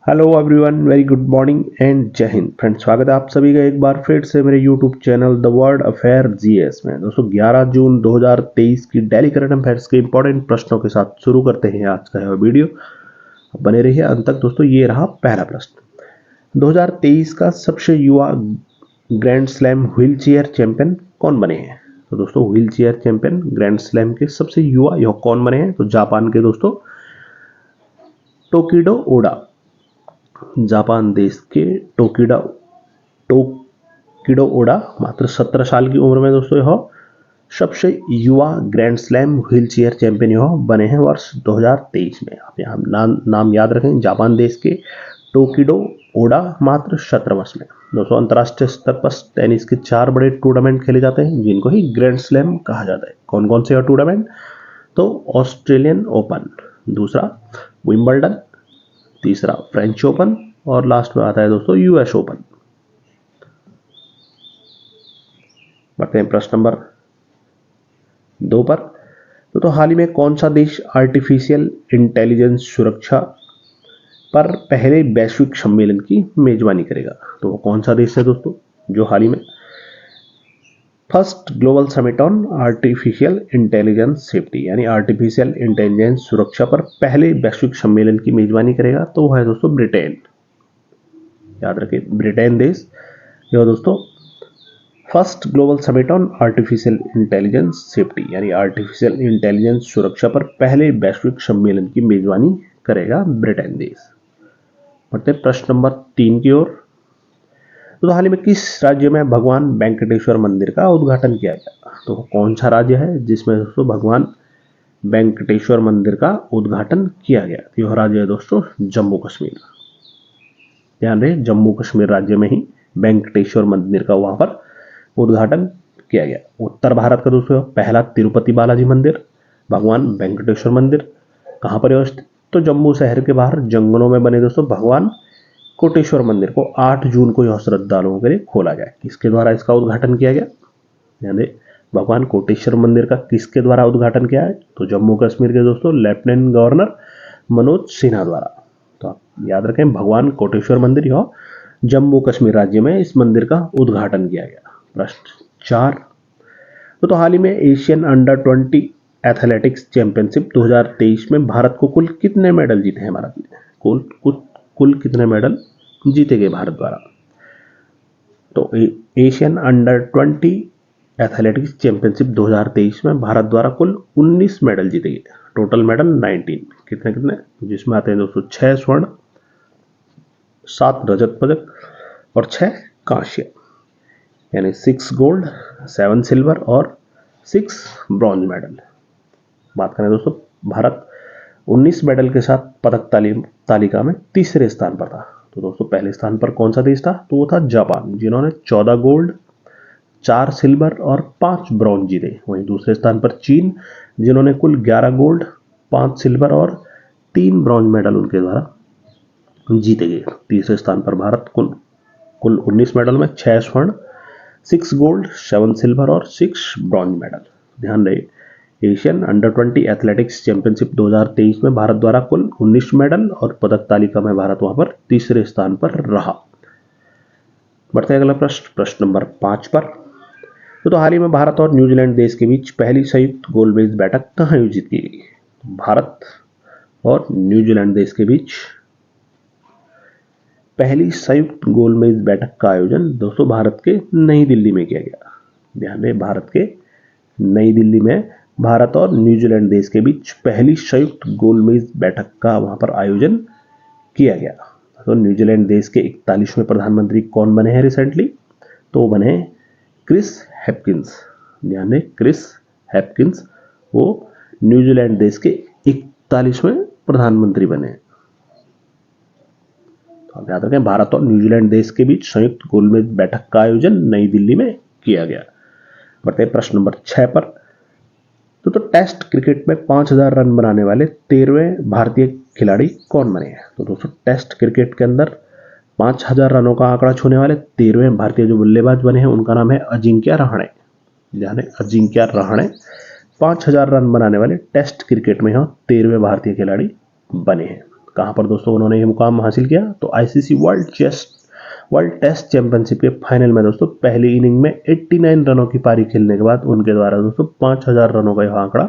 Hello everyone, very good morning and जय Hind friends. स्वागत है आप सभी का एक बार फिर से मेरे YouTube channel the world affair GS में। दोस्तों 11 जून 2023 की डेली करंट अफेयर्स के इंपॉर्टेंट प्रश्नों के साथ शुरू करते हैं आज का यह वीडियो। बने रहिए अंत तक। दोस्तों ये रहा पहला प्रश्न, 2023 का सबसे युवा grand slam wheel chair champion कौन बने हैं? तो दोस्तों wheel chair champion grand slam के सबसे युवा यह कौन बने हैं? तो जापान के दोस्तों टोकिडो ओडा। जापान देश के टोकिडो ओडा मात्र 17 साल की उम्र में दोस्तों यह सबसे युवा grand slam wheel chair champion यह बने हैं वर्ष 2023 में। आप यहाँ नाम याद रखें, जापान देश के टोकिडो ओडा मात्र 17 वर्ष में। दोस्तों अंतर्राष्ट्रीय स्तर पर टेनिस के 4 बड़े टूर्नामेंट खेले जाते हैं जिनको ही ग्रैंड स्लैम कहा जाता है। कौन कौन से यह टूर्नामेंट? तो ऑस्ट्रेलियन ओपन, दूसरा विंबलडन, तीसरा फ्रेंच ओपन और लास्ट में आता है दोस्तों यूएस ओपन। बढ़ते हैं प्रश्न नंबर 2 पर। तो हाल ही में कौन सा देश आर्टिफिशियल इंटेलिजेंस सुरक्षा पर पहले वैश्विक सम्मेलन की मेजबानी करेगा? तो वो कौन सा देश है दोस्तों जो हाल ही में first global summit on artificial intelligence safety यानी आर्टिफिशियल इंटेलिजेंस सुरक्षा पर पहले वैश्विक सम्मेलन की मेजबानी करेगा? तो वह है दोस्तों ब्रिटेन। याद रखें, ब्रिटेन देश यह दोस्तों first global summit on artificial intelligence safety यानी आर्टिफिशियल इंटेलिजेंस सुरक्षा पर पहले वैश्विक सम्मेलन की मेजबानी करेगा ब्रिटेन देश। बढ़ते प्रश्न नंबर 3 की ओर। तो हाल ही में किस राज्य में भगवान वेंकटेश्वर मंदिर का उद्घाटन किया गया? तो कौन सा राज्य है जिसमें दोस्तों भगवान वेंकटेश्वर मंदिर का उद्घाटन किया गया? यह राज्य है दोस्तों जम्मू कश्मीर। ध्यान रहे, जम्मू कश्मीर राज्य में ही वेंकटेश्वर मंदिर का वहां पर उद्घाटन किया गया। उत्तर भारत का दोस्तों पहला तिरुपति बालाजी मंदिर, भगवान वेंकटेश्वर मंदिर कहां पर स्थित? तो जम्मू शहर के बाहर जंगलों में बने दोस्तों भगवान कोटेश्वर मंदिर को 8 जून को यह श्रद्धालुओं के लिए खोला गया। किसके द्वारा इसका उद्घाटन किया गया? यानी भगवान कोटेश्वर मंदिर का किसके द्वारा उद्घाटन किया है? तो जम्मू कश्मीर के दोस्तों लेफ्टिनेंट गवर्नर मनोज सिन्हा द्वारा। तो आप याद रखें, भगवान कोटेश्वर मंदिर यह जम्मू कश्मीर राज्य में इस मंदिर का उद्घाटन किया गया। प्रश्न 4। तो हाल ही में एशियन अंडर 20 एथलेटिक्स चैंपियनशिप 2023 में भारत को कुल कितने मेडल जीते हैं? भारत ने कुल कितने मेडल जीते गए भारत द्वारा? तो एशियन अंडर 20 एथलेटिक्स चैंपियनशिप 2023 में भारत द्वारा कुल 19 मेडल जीते गए। Total medal 19। कितने? जिसमें आते हैं दोस्तों 6 स्वर्ण, 7 रजत पदक और 6 कांस्य, यानी 6 गोल्ड, 7 सिल्वर और 6 ब्रॉन्ज मेडल। बात करें दोस्तों, भारत 19 मेडल के साथ पदक तालिका में तीसरे स्थान पर था। तो दोस्तों पहले स्थान पर कौन सा देश था? तो वो था जापान, जिन्होंने 14 गोल्ड, 4 सिल्वर और 5 ब्रॉन्ज जीते। वहीं दूसरे स्थान पर चीन, जिन्होंने कुल 11 गोल्ड, 5 सिल्वर और 3 ब्रॉन्ज मेडल उनके द्वारा जीते गए। तीसरे स्थान पर भारत कुल 19 मेडल में 6 स्वर्ण, 6 गोल्ड, 7 सिल्वर और 6 ब्रॉन्ज मेडल। ध्यान रहे, एशियन अंडर 20 एथलेटिक्स चैंपियनशिप 2023 में भारत द्वारा कुल 19 मेडल और पदक तालिका में भारत वहां पर तीसरे स्थान पर रहा। बढ़ते हैं अगला प्रश्न नंबर 5 पर। तो हाल ही में भारत और न्यूजीलैंड देश के बीच पहली संयुक्त गोलमेज बैठक कहां आयोजित की गई? भारत और न्यूजीलैंड देश के बीच पहली संयुक्त गोलमेज बैठक का आयोजन दोस्तों भारत के नई दिल्ली में किया गया। ध्यान दें, भारत के नई दिल्ली में भारत और न्यूजीलैंड देश के बीच पहली संयुक्त गोलमेज बैठक का वहां पर आयोजन किया गया। तो न्यूजीलैंड देश के 41वें प्रधानमंत्री कौन बने हैं रिसेंटली? तो बने क्रिस हेपकिंस। ध्यान दें, क्रिस हेपकिंस वो न्यूजीलैंड देश के 41वें प्रधानमंत्री बने। तो याद रखें, भारत और न्यूजीलैंड देश के बीच संयुक्त गोलमेज बैठक का आयोजन नई दिल्ली में किया गया। बढ़ते हैं प्रश्न नंबर 6 पर। तो टेस्ट क्रिकेट में 5000 रन बनाने वाले 13वें भारतीय खिलाड़ी कौन बने हैं? तो दोस्तों टेस्ट क्रिकेट के अंदर 5000 रनों का आंकड़ा छूने वाले 13वें भारतीय जो बल्लेबाज बने हैं उनका नाम है अजिंक्य रहाणे। यानी अजिंक्य रहाणे 5000 रन बनाने वाले टेस्ट क्रिकेट में 13वें भारतीय खिलाड़ी बने हैं। कहाँ पर दोस्तों उन्होंने ये मुकाम हासिल किया? तो आईसीसी वर्ल्ड टेस्ट चैंपियनशिप के फाइनल में दोस्तों पहली इनिंग में 89 रनों की पारी खेलने के बाद उनके द्वारा दोस्तों 5000 रनों का यह आंकड़ा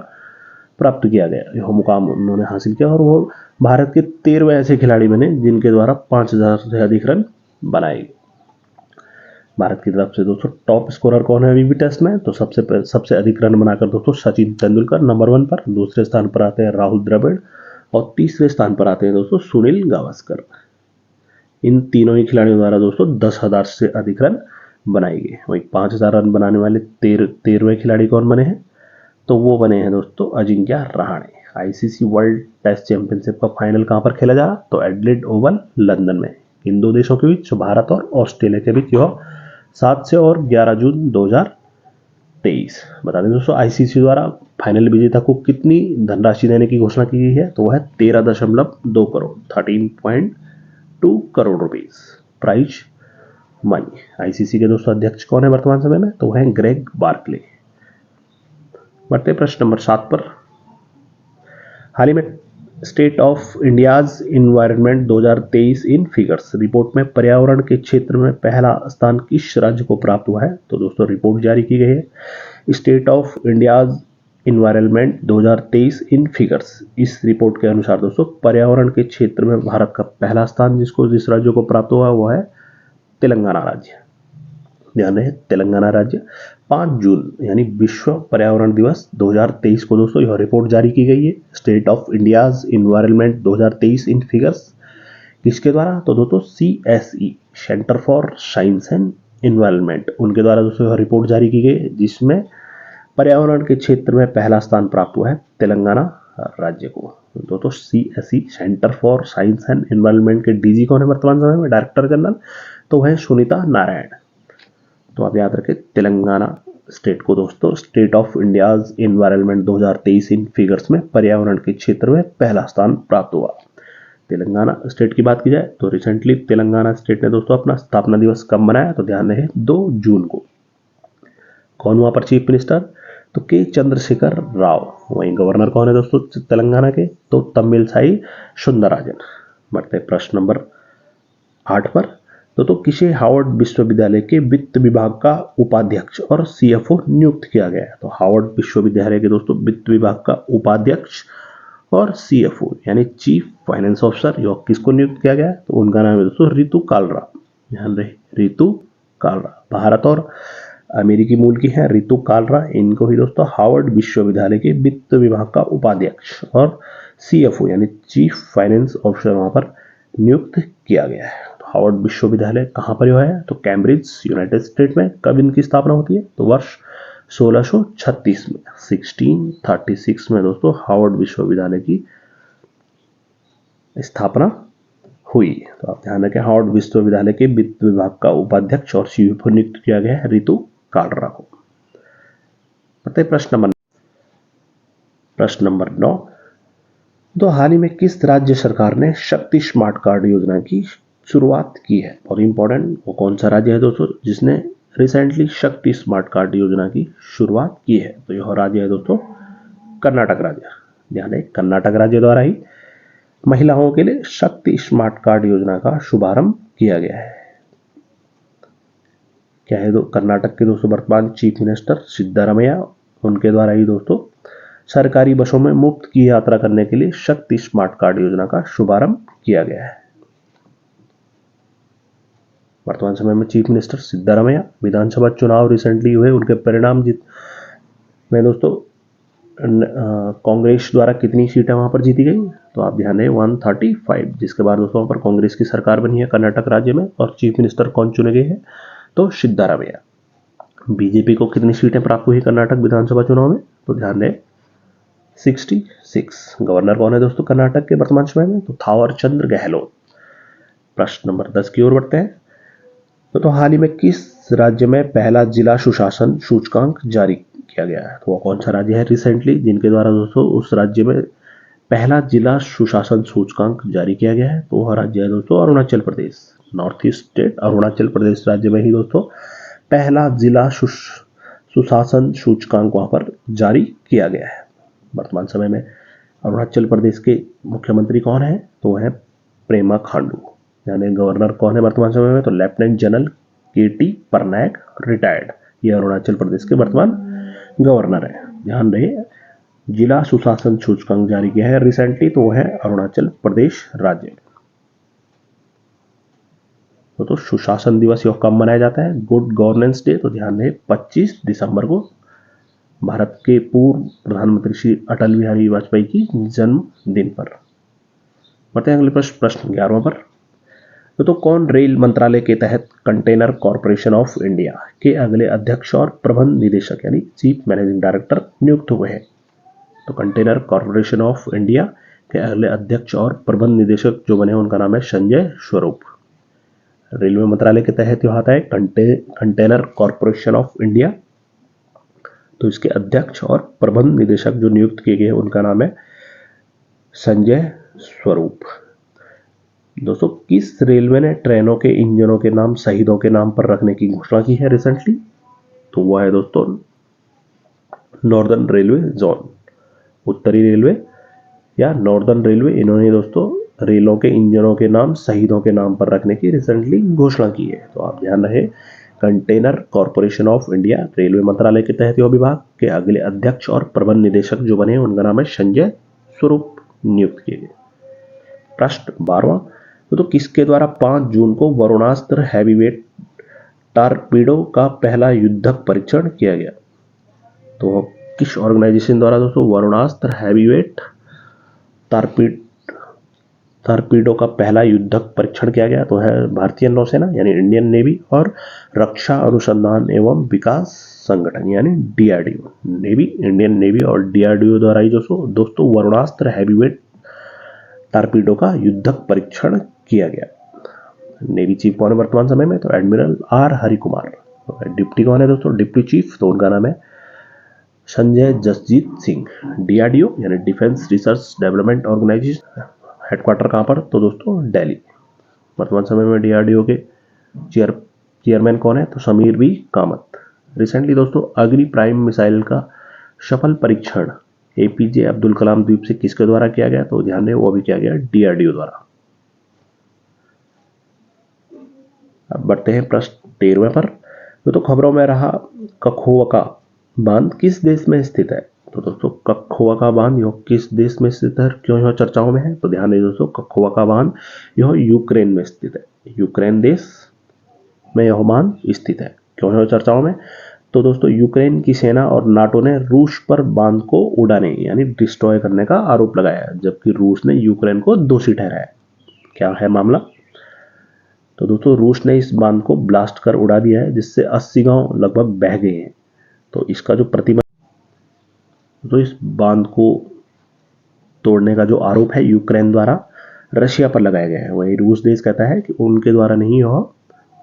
प्राप्त किया गया। यह मुकाम उन्होंने हासिल किया और वो भारत के 13वें ऐसे खिलाड़ी बने जिनके द्वारा 5000 से अधिक रन बनाए। भारत की तरफ से दोस्तों टॉप स्कोरर कौन है अभी भी टेस्ट में? तो सबसे अधिक रन बनाकर दोस्तों सचिन तेंदुलकर नंबर 1 पर, दूसरे स्थान पर आते हैं राहुल द्रविड़ और तीसरे स्थान पर आते हैं दोस्तों सुनील गावस्कर। इन तीनों ही खिलाड़ियों द्वारा दोस्तों 10,000 से अधिक रन बनाए गए। वही 5000 रन बनाने वाले 13वें खिलाड़ी कौन बने हैं? तो वो बने हैं दोस्तों Ajinkya Rahane. ICC world test championship का फाइनल कहां पर खेला जा रहा? तो एडिलेड ओवल लंदन में। इन दो देशों के बीच, भारत और ऑस्ट्रेलिया के बीच, यह 7 से और 11 जून 2023। बता दें दोस्तों आईसीसी द्वारा फाइनल विजेता को कितनी धनराशि देने की घोषणा की गई है? तो वह है 13.2 crore 13.2 crore rupees prize money. ICC के दोस्तों अध्यक्ष कौन है वर्तमान समय में? तो वह है ग्रेग बार्कले। बढ़ते प्रश्न नंबर 7 पर। हाल ही में state of India's environment 2023 in figures report में पर्यावरण के क्षेत्र में पहला स्थान किस राज्य को प्राप्त हुआ है? तो दोस्तों रिपोर्ट जारी की गई है state of India's environment 2023 in figures. इस रिपोर्ट के अनुसार दोस्तों पर्यावरण के क्षेत्र में भारत का पहला स्थान जिस राज्य को प्राप्त हुआ वो है तेलंगाना राज्य। ध्यान रहे तेलंगाना राज्य। 5 जून यानी विश्व पर्यावरण दिवस 2023 को दोस्तों यह रिपोर्ट जारी की गई है state of India's environment 2023 in figures. किसके द्वारा? तो दोस्तों CSE centre for science and environment, उनके द्वारा दोस्तों यह रिपोर्ट जारी की गई जिसमें पर्यावरण के क्षेत्र में पहला स्थान प्राप्त हुआ है तेलंगाना राज्य को। दोस्तों CSE centre for science and environment के डीजी कौन है वर्तमान समय में? Director general. तो वह सुनीता नारायण। तो आप याद रखें तेलंगाना स्टेट को दोस्तों state of India's environment 2023 in figures में पर्यावरण के क्षेत्र में पहला स्थान प्राप्त हुआ। तेलंगाना स्टेट की बात की जाए तो रिसेंटली तेलंगाना स्टेट ने दोस्तों अपना स्थापना दिवस कब मनाया? तो ध्यान रहे 2 जून को। कौन वहां पर चीफ मिनिस्टर? तो के चंद्रशेखर राव। वहीं गवर्नर कौन है दोस्तों तेलंगाना के? तो तमिलसाई सुंदरराजन। बढ़ते प्रश्न नंबर 8 पर। तो किसे हार्वर्ड विश्वविद्यालय के वित्त विभाग का उपाध्यक्ष और CFO नियुक्त किया गया है? तो हार्वर्ड विश्वविद्यालय के दोस्तों वित्त विभाग का उपाध्यक्ष और CFO यानी चीफ फाइनेंस ऑफिसर यह किसको नियुक्त किया गया है? तो उनका नाम है दोस्तों रितु कालरा। ध्यान रहे रितु कालरा। भारत और अमेरिकी मूल की है रितु कालरा। इनको ही दोस्तों हार्वर्ड विश्वविद्यालय के वित्त विभाग का उपाध्यक्ष और CFO यानी चीफ फाइनेंस ऑफिसर वहां पर नियुक्त किया गया है। हार्वर्ड विश्वविद्यालय कहां पर है? तो कैम्ब्रिज यूनाइटेड स्टेट में। कब इनकी स्थापना होती है? तो वर्ष 1636 में 1636 में दोस्तों हार्वर्ड विश्वविद्यालय की स्थापना हुई। तो आप ध्यान रखें हार्वर्ड विश्वविद्यालय के वित्त विभाग का उपाध्यक्ष और CFO नियुक्त किया गया है रितु कालरा को। प्रश्न नंबर 9। तो हाल ही में किस राज्य सरकार ने शक्ति स्मार्ट कार्ड योजना की शुरुआत की है? बहुत इंपॉर्टेंट। वो कौन सा राज्य है दोस्तों जिसने रिसेंटली शक्ति स्मार्ट कार्ड योजना की शुरुआत की है? तो यह राज्य है दोस्तों कर्नाटक राज्य। ध्यान रहे कर्नाटक राज्य द्वारा ही महिलाओं के लिए शक्ति स्मार्ट कार्ड योजना का शुभारंभ किया गया है। क्या है? कर्नाटक के दोस्तों वर्तमान चीफ मिनिस्टर सिद्धारमैया, उनके द्वारा ही दोस्तों सरकारी बसों में मुफ्त की यात्रा करने के लिए शक्ति स्मार्ट कार्ड योजना का शुभारंभ किया गया है। वर्तमान समय में चीफ मिनिस्टर सिद्धारमैया। विधानसभा चुनाव रिसेंटली हुए, उनके परिणाम में दोस्तों कांग्रेस द्वारा कितनी सीटें वहां पर जीती गई? तो आप ध्यान दें 135। जिसके बाद दोस्तों वहां पर कांग्रेस की सरकार बनी है कर्नाटक राज्य में और चीफ मिनिस्टर कौन चुने गए हैं? तो सिद्धारमैया। बीजेपी को कितनी सीटें प्राप्त हुई कर्नाटक विधानसभा चुनाव में? तो ध्यान दें 66। गवर्नर कौन है दोस्तों कर्नाटक के वर्तमान समय में? तो थावर चंद गहलोत। प्रश्न नंबर 10 की ओर बढ़ते हैं। तो हाल ही में किस राज्य में पहला जिला सुशासन सूचकांक जारी किया गया है? तो वो कौन सा राज्य है रिसेंटली जिनके द्वारा दोस्तों उस राज्य में पहला जिला सुशासन सूचकांक जारी किया गया है? तो वह राज्य है दोस्तों Arunachal Pradesh. North east state Arunachal Pradesh राज्य में ही दोस्तों पहला जिला सुशासन सूचकांक वहां पर जारी किया गया है। वर्तमान समय में अरुणाचल प्रदेश के मुख्यमंत्री कौन है? तो वह है प्रेमा खांडू। यानी गवर्नर कौन है वर्तमान समय में? तो lieutenant general K.T.. Patnaik retired, ये अरुणाचल प्रदेश के वर्तमान गवर्नर है। ध्यान रहे, जिला सुशासन सूचकांक जारी किया है रिसेंटली, तो वह है अरुणाचल प्रदेश राज्य। तो सुशासन दिवस यह कब मनाया जाता है? Good governance day. तो ध्यान रहे 25 दिसंबर को भारत के पूर्व प्रधानमंत्री श्री अटल बिहारी वाजपेयी की जन्मदिन पर। बढ़ते हैं अगले प्रश्न 11वां पर। तो कौन रेल मंत्रालय के तहत कंटेनर कॉरपोरेशन ऑफ इंडिया के अगले अध्यक्ष और प्रबंध निदेशक यानी चीफ मैनेजिंग डायरेक्टर नियुक्त हुए हैं? तो कंटेनर कॉरपोरेशन ऑफ इंडिया के अगले अध्यक्ष और प्रबंध निदेशक जो बने उनका नाम है संजय स्वरूप। रेलवे मंत्रालय के तहत यह आता है कंटेनर कॉरपोरेशन ऑफ इंडिया, तो इसके अध्यक्ष और प्रबंध निदेशक जो नियुक्त किए गए उनका नाम है संजय स्वरूप। दोस्तों, किस रेलवे ने ट्रेनों के इंजनों के नाम शहीदों के नाम पर रखने की घोषणा की है रिसेंटली? तो वह है दोस्तों नॉर्दर्न रेलवे जोन, उत्तरी रेलवे या नॉर्दर्न रेलवे। इन्होंने दोस्तों रेलों के इंजनों के नाम शहीदों के नाम पर रखने की रिसेंटली घोषणा की है। तो आप ध्यान रहे, container corporation of India railway मंत्रालय के तहत यह विभाग के अगले अध्यक्ष और प्रबंध निदेशक जो बने उनका नाम है संजय स्वरूप नियुक्त किए गए। प्रश्न 12वां। तो किसके द्वारा 5 जून को वरुणास्त्र हैवीवेट टॉर्पीडो का पहला युद्धक परीक्षण किया गया? तो किस ऑर्गेनाइजेशन द्वारा दोस्तों वरुणास्त्र हैवीवेट टॉर्पीडो का पहला युद्धक परीक्षण किया गया? तो है भारतीय नौसेना यानी इंडियन नेवी और रक्षा अनुसंधान एवं विकास संगठन यानी डीआरडीओ। नेवी, इंडियन नेवी और डीआरडीओ द्वारा ही दोस्तों वरुणास्त्र हैवीवेट टॉर्पीडो का युद्धक परीक्षण किया गया। नेवी चीफ कौन है वर्तमान समय में? तो एडमिरल आर हरिकुमार। डिप्टी कौन है दोस्तों? डिप्टी चीफ, तो उनका नाम है संजय जसजीत सिंह। डीआरडीओ यानी defence research development organisation, headquarter कहाँ पर? तो दोस्तों दिल्ली। वर्तमान समय में डीआरडीओ के चेयरमैन कौन है? तो समीर बी कामत। रिसेंटली दोस्तों अग्नि प्राइम मिसाइल का सफल परीक्षण एपीजे अब्दुल कलाम द्वीप से किसके द्वारा किया गया? तो ध्यान दें वो भी किया गया डीआरडीओ द्वारा। अब बढ़ते हैं प्रश्न 13वें पर। तो खबरों में रहा कखोवका बांध किस देश में स्थित है? तो दोस्तों कखोवका बांध यह किस देश में स्थित है, क्यों यह चर्चाओं में है? तो ध्यान दें दोस्तों कखोवका बांध यह यूक्रेन में स्थित है। यूक्रेन देश में यह बांध स्थित है। क्यों यह चर्चाओं में? तो दोस्तों यूक्रेन की सेना और नाटो ने रूस पर बांध को उड़ाने यानी डिस्ट्रॉय करने का आरोप लगाया, जबकि रूस ने यूक्रेन को दोषी ठहराया। क्या है मामला? तो दोस्तों रूस ने इस बांध को ब्लास्ट कर उड़ा दिया है, जिससे 80 गांव लगभग बह गए हैं। तो इसका जो तो इस बांध को तोड़ने का जो आरोप है यूक्रेन द्वारा रशिया पर लगाया गया है, वही रूस देश कहता है कि उनके द्वारा नहीं हो,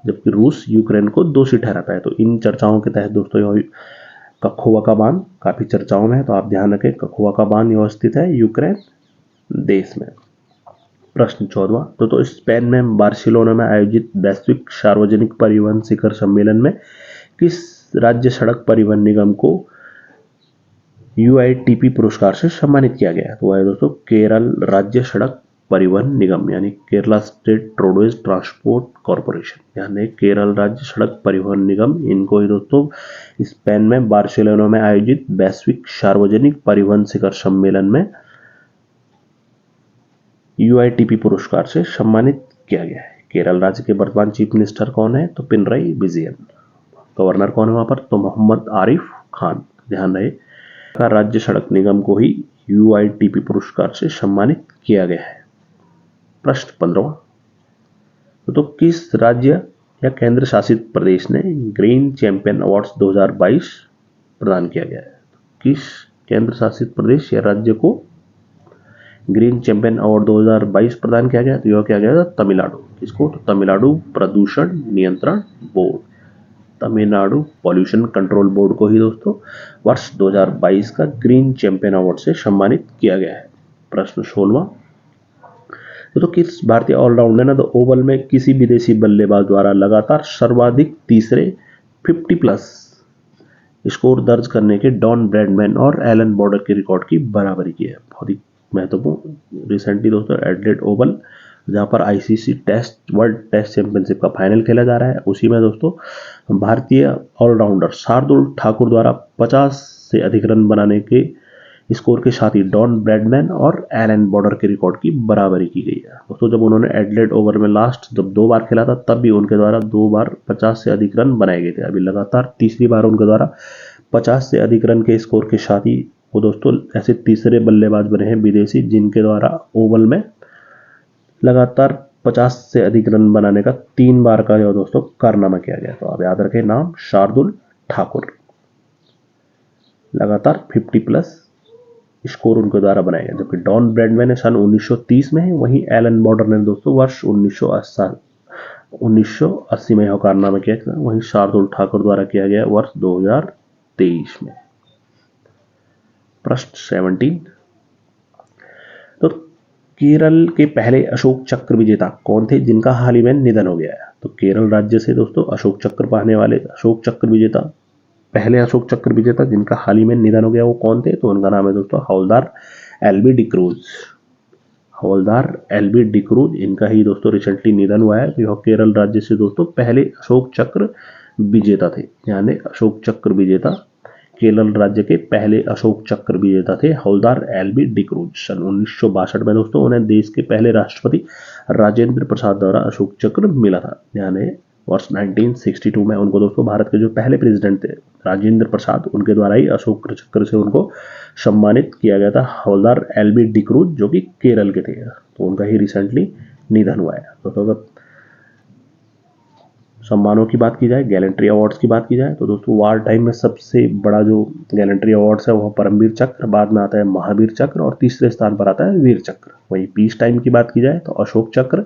जबकि रूस यूक्रेन को दोषी ठहराता है। तो इन चर्चाओं के तहत दोस्तों यह कखोवका बांध काफी चर्चाओं में है। तो आप ध्यान रखें कखोवका बांध यह स्थित है यूक्रेन देश में। प्रश्न 14वां। तो स्पेन में बार्सिलोना में आयोजित वैश्विक सार्वजनिक परिवहन शिखर सम्मेलन में किस राज्य सड़क परिवहन निगम को यूआईटीपी पुरस्कार से सम्मानित किया गया? तो वह है दोस्तों केरल राज्य सड़क परिवहन निगम यानी Kerala state roadways transport corporation. यानी केरल राज्य सड़क परिवहन निगम, इनको ही दोस्तों स्पेन में बार्सिलोना में आयोजित वैश्विक सार्वजनिक परिवहन शिखर सम्मेलन में यूआईटीपी पुरस्कार से सम्मानित किया गया है। केरल राज्य के वर्तमान चीफ मिनिस्टर कौन है? तो पिनराई विजयन। गवर्नर कौन है वहां पर? तो मोहम्मद आरिफ खान। ध्यान रहे राज्य सड़क निगम को ही यूआईटीपी पुरस्कार से सम्मानित किया गया है। प्रश्न 15वां। तो किस राज्य या केंद्र शासित प्रदेश ने ग्रीन चैंपियन अवार्ड्स 2022 प्रदान किया गया है? किस केंद्र शासित प्रदेश या राज्य को ग्रीन चैंपियन अवार्ड 2022 प्रदान किया गया? तो यह किया गया था तमिलनाडु। किसको? तो तमिलनाडु प्रदूषण नियंत्रण board, Tamil Nadu pollution control board को ही दोस्तों वर्ष 2022 का ग्रीन चैंपियन अवार्ड से सम्मानित किया गया है। प्रश्न 16वां। तो किस भारतीय ऑलराउंडर ने ओवल में किसी विदेशी बल्लेबाज द्वारा लगातार सर्वाधिक तीसरे 50+ स्कोर दर्ज करने के डॉन ब्रैडमैन और एलन बॉर्डर के रिकॉर्ड की बराबरी की है? बहुत ही महत्वपूर्ण रिसेंटली दोस्तों एडिलेड ओवल जहाँ पर ICC test world test championship का फाइनल खेला जा रहा है, उसी में दोस्तों भारतीय ऑलराउंडर शार्दुल ठाकुर द्वारा 50 से अधिक रन बनाने के स्कोर के साथ ही डॉन ब्रैडमैन और एलन बॉर्डर के रिकॉर्ड की बराबरी की गई है। दोस्तों जब उन्होंने एडिलेड ओवर में लास्ट जब 2 बार खेला था तब भी उनके द्वारा 2 बार 50 से अधिक रन बनाए गए थे। अभी लगातार तीसरी बार उनके द्वारा 50 से अधिक रन के स्कोर के साथ ही वो दोस्तों ऐसे तीसरे बल्लेबाज बने हैं विदेशी जिनके द्वारा ओवल में लगातार 50 से अधिक रन बनाने का 3 बार का जो दोस्तों कारनामा किया गया। तो आप याद रखें नाम शार्दुल ठाकुर, लगातार 50 प्लस स्कोर उनके द्वारा बनाया गया। जबकि डॉन ब्रैडमैन ने सन 1930 में है, वहीं एलन बॉर्डर ने दोस्तों वर्ष 1980 में यह कारनामा किया था, वहीं शार्दुल ठाकुर द्वारा किया गया वर्ष 2023 में। प्रश्न 17, तो केरल के पहले अशोक चक्र विजेता कौन थे जिनका हाल ही में निधन हो गया है? तो केरल राज्य से दोस्तों अशोक चक्र पाने वाले अशोक चक्र विजेता, पहले अशोक चक्र विजेता जिनका हाल ही में निधन हो गया वो कौन थे? तो उनका नाम है दोस्तों हवलदार एलबी डिक्रूज। हवलदार एलबी डिक्रूज इनका ही दोस्तों रिसेंटली निधन हुआ है। तो यह केरल राज्य से दोस्तों पहले अशोक चक्र विजेता थे, यानी अशोक चक्र विजेता केरल राज्य के पहले अशोक चक्र विजेता थे हवलदार एलबी डिक्रूज। सन 1962 में दोस्तों उन्हें देश के पहले राष्ट्रपति राजेंद्र प्रसाद द्वारा अशोक चक्र मिला था, यानी वर्ष 1962 में उनको दोस्तों भारत के जो पहले प्रेसिडेंट थे राजेंद्र प्रसाद, उनके द्वारा ही अशोक चक्र से उनको सम्मानित किया गया था हवलदार एलबी डिक्रूज जो कि केरल के थे। तो उनका ही रिसेंटली निधन हुआ है। तो अगर सम्मानों की बात की जाए, गैलेंट्री अवार्ड्स की बात की जाए, तो दोस्तों वार टाइम में सबसे बड़ा जो गैलेंट्री अवार्ड्स है वह परमवीर चक्र, बाद में आता है महावीर चक्र और तीसरे स्थान पर आता है वीर चक्र। वहीं पीस टाइम की बात की जाए तो अशोक चक्र,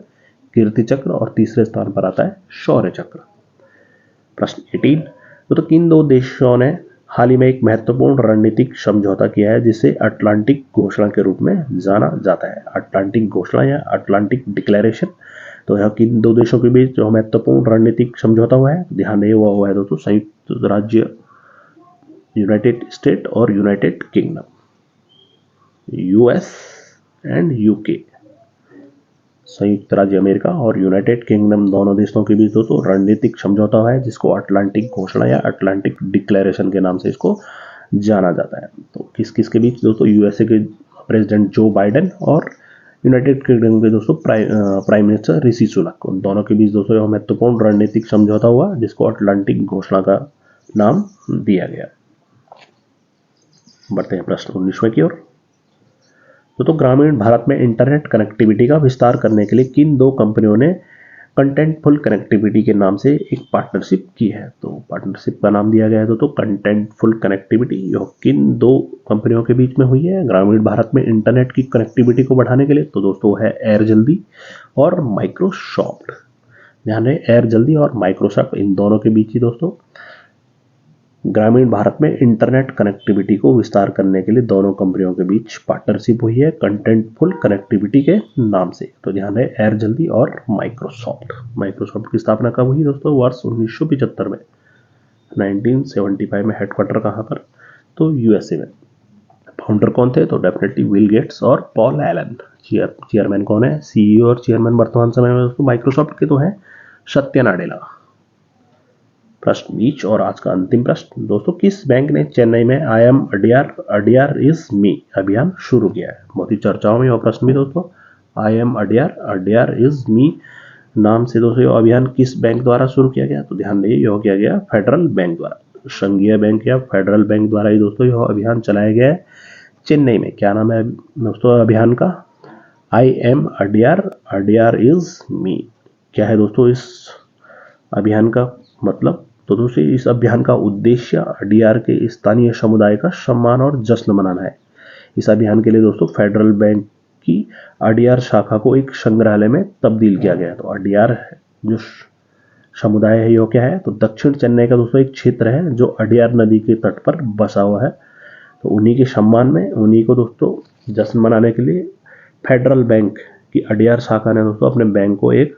कीर्ति चक्र और तीसरे स्थान पर आता है शौर्य चक्र। प्रश्न 18, तो किन 2 देशों ने हाल ही में एक महत्वपूर्ण रणनीतिक समझौता किया है जिसे अटलांटिक घोषणा के रूप में जाना जाता है? अटलांटिक घोषणा या अटलांटिक डिक्लेरेशन। तो यह किन 2 देशों के बीच जो महत्वपूर्ण रणनीतिक समझौता हुआ है? ध्यान दें वो हुआ है दोस्तों संयुक्त राज्य यूनाइटेड स्टेट और United kingdom, US and UK, संयुक्त राज्य अमेरिका और यूनाइटेड किंगडम दोनों देशों के बीच दोस्तों रणनीतिक समझौता है जिसको अटलांटिक घोषणा या अटलांटिक डिक्लेरेशन के नाम से इसको जाना जाता है। तो किस किस के बीच दोस्तों? यूएसए के प्रेसिडेंट जो बाइडेन और यूनाइटेड किंगडम के दोस्तों प्राइम मिनिस्टर ऋषि सुनक, उन दोनों के बीच दोस्तों यह महत्वपूर्ण रणनीतिक समझौता हुआ जिसको अटलांटिक घोषणा का नाम दिया गया। बढ़ते हैं प्रश्न 19वें की ओर। तो ग्रामीण भारत में इंटरनेट कनेक्टिविटी का विस्तार करने के लिए किन 2 कंपनियों ने कंटेंटफुल कनेक्टिविटी के नाम से एक पार्टनरशिप की है? तो पार्टनरशिप का नाम दिया गया है तो कंटेंटफुल कनेक्टिविटी यह किन 2 कंपनियों के बीच में हुई है ग्रामीण भारत में इंटरनेट की कनेक्टिविटी को बढ़ाने के लिए? तो दोस्तों है एयर जल्दी और माइक्रोसॉफ्ट। ध्यान रहे एयर जल्दी और माइक्रोसॉफ्ट, इन दोनों के बीच ही दोस्तों ग्रामीण भारत में इंटरनेट कनेक्टिविटी को विस्तार करने के लिए दोनों कंपनियों के बीच पार्टनरशिप हुई है कंटेंटफुल कनेक्टिविटी के नाम से। तो ध्यान है एयर जल्दी और माइक्रोसॉफ्ट। माइक्रोसॉफ्ट की स्थापना कब हुई दोस्तों? वर्ष 1975 में। 1975 में हेडक्वार्टर कहाँ पर? तो यूएसए में। फाउंडर कौन थे? तो डेफिनेटली विल गेट्स और पॉल एलन। चेयरमैन कौन है? सीईओ और चेयरमैन वर्तमान समय में दोस्तों माइक्रोसॉफ्ट के तो है सत्या नाडेला। प्रश्न 20 और आज का अंतिम प्रश्न दोस्तों, किस बैंक ने चेन्नई में I am Adyar is me अभियान शुरू किया है? बहुत ही चर्चाओं में यह प्रश्न भी दोस्तों, I am Adyar is me नाम से दोस्तों यह अभियान किस बैंक द्वारा शुरू किया गया? तो ध्यान दें यह किया गया फेडरल बैंक द्वारा, संघीय बैंक या फेडरल बैंक द्वारा ही दोस्तों यह अभियान चलाया गया है चेन्नई में। क्या नाम है दोस्तों अभियान का? I am Adyar is me. क्या है दोस्तों इस अभियान का मतलब? तो दोस्तों इस अभियान का उद्देश्य अडियार के स्थानीय समुदाय का सम्मान और जश्न मनाना है। इस अभियान के लिए दोस्तों फेडरल बैंक की अडियार शाखा को एक संग्रहालय में तब्दील किया गया। तो अडियार जो समुदाय है यह क्या है? तो दक्षिण चेन्नई का दोस्तों एक क्षेत्र है जो अडियार नदी के तट पर बसा हुआ है। तो उन्हीं के सम्मान में, उन्हीं को दोस्तों जश्न मनाने के लिए फेडरल बैंक की अडियार शाखा ने दोस्तों अपने बैंक को एक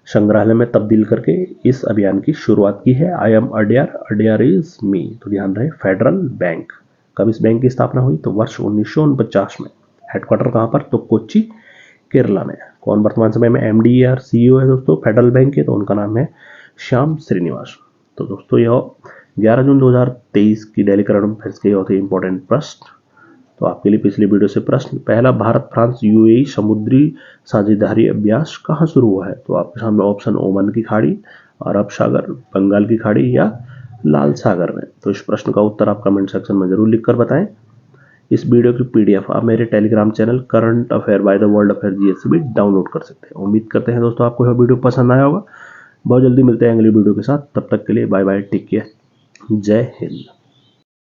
संग्रहालय में तब्दील करके इस अभियान की शुरुआत की है। I am Adyar is me. तो ध्यान रहे फेडरल बैंक। कब इस बैंक की स्थापना हुई? तो वर्ष 1949 में। हेडक्वार्टर कहाँ पर, तो कोच्चि केरला में। कौन वर्तमान समय में एमडी या सीईओ है दोस्तों फेडरल बैंक के, तो उनका नाम है श्याम श्रीनिवास। तो दोस्तों यह 11 जून 2023 की डेली करंट अफेयर्स के होते इंपॉर्टेंट प्रश्न। तो आपके लिए पिछली वीडियो से प्रश्न, पहला भारत फ्रांस यूएई समुद्री साझेदारी अभ्यास कहाँ शुरू हुआ है, तो आपके सामने ऑप्शन ओमान की खाड़ी, अरब सागर, बंगाल की खाड़ी या लाल सागर में। तो इस प्रश्न का उत्तर आप कमेंट सेक्शन में जरूर लिखकर बताएं। इस वीडियो की पीडीएफ आप मेरे Telegram channel current affair by the world affair GS से भी डाउनलोड कर सकते हैं। उम्मीद करते हैं दोस्तों आपको यह वीडियो पसंद आया होगा। बहुत जल्दी मिलते हैं अगली वीडियो के साथ, तब तक के लिए बाय बाय, टेक केयर, जय हिंद।